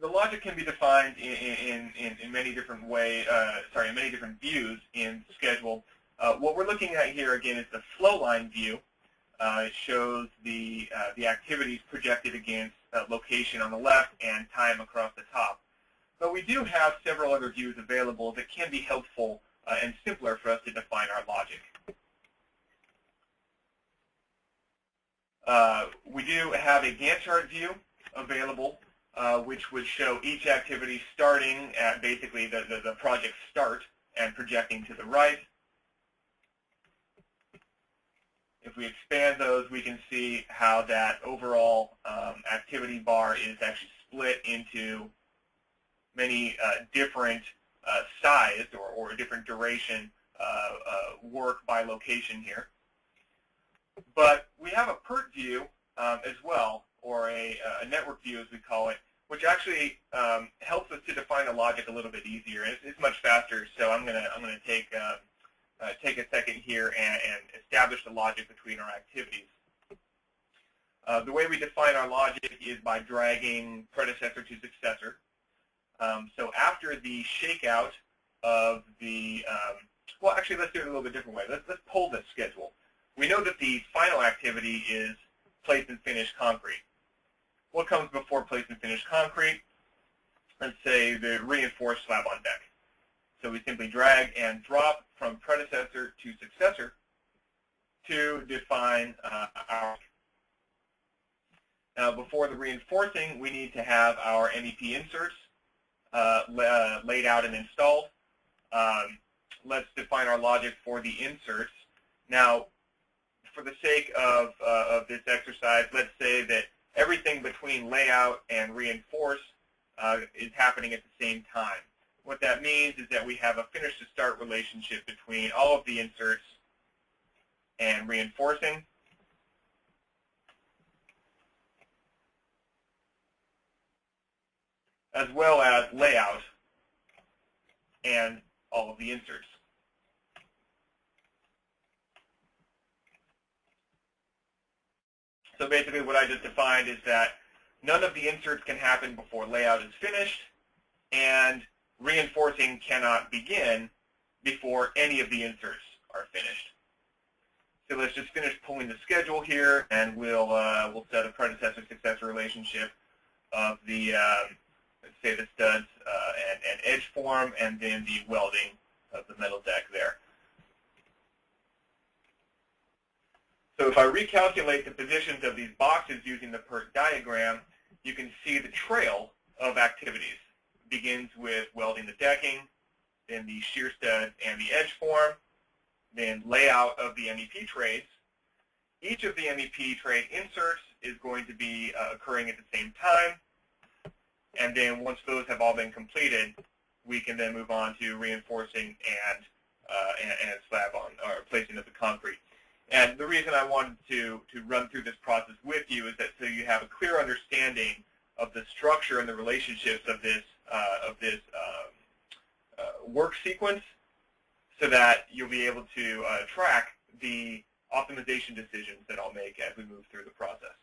the logic can be defined in many different ways, in many different views in schedule. What we're looking at here again is the flow line view. It shows the activities projected against location on the left and time across the top. But we do have several other views available that can be helpful and simpler for us to define our logic. We do have a Gantt chart view available, which would show each activity starting at basically the project start and projecting to the right. If we expand those, we can see how that overall activity bar is actually split into many different sized or different duration work by location here. But we have a PERT view as well, or a network view as we call it, which actually helps us to define the logic a little bit easier. It's much faster, so I'm gonna take a second here and establish the logic between our activities. The way we define our logic is by dragging predecessor to successor. So after the shakeout of the, well, actually, let's do it a little bit different way. Let's pull this schedule. We know that the final activity is place and finish concrete. What comes before place and finish concrete? Let's say the reinforced slab on deck. So we simply drag and drop from predecessor to successor to define our. Now, before the reinforcing, we need to have our MEP inserts laid out and installed. Let's define our logic for the inserts. Now, for the sake of this exercise, let's say that everything between layout and reinforce is happening at the same time. What that means is that we have a finish to start relationship between all of the inserts and reinforcing. As well as layout and all of the inserts. So basically what I just defined is that none of the inserts can happen before layout is finished, and reinforcing cannot begin before any of the inserts are finished. So let's just finish pulling the schedule here, and we'll set a predecessor-successor relationship of the let's say the studs and edge form, and then the welding of the metal deck there. So if I recalculate the positions of these boxes using the PERT diagram, you can see the trail of activities. It begins with welding the decking, then the shear stud and the edge form, then layout of the MEP trades. Each of the MEP trade inserts is going to be occurring at the same time. And then once those have all been completed, we can then move on to reinforcing and slab on, or placing of the concrete. And the reason I wanted to run through this process with you is that so you have a clear understanding of the structure and the relationships of this work sequence, so that you'll be able to track the optimization decisions that I'll make as we move through the process.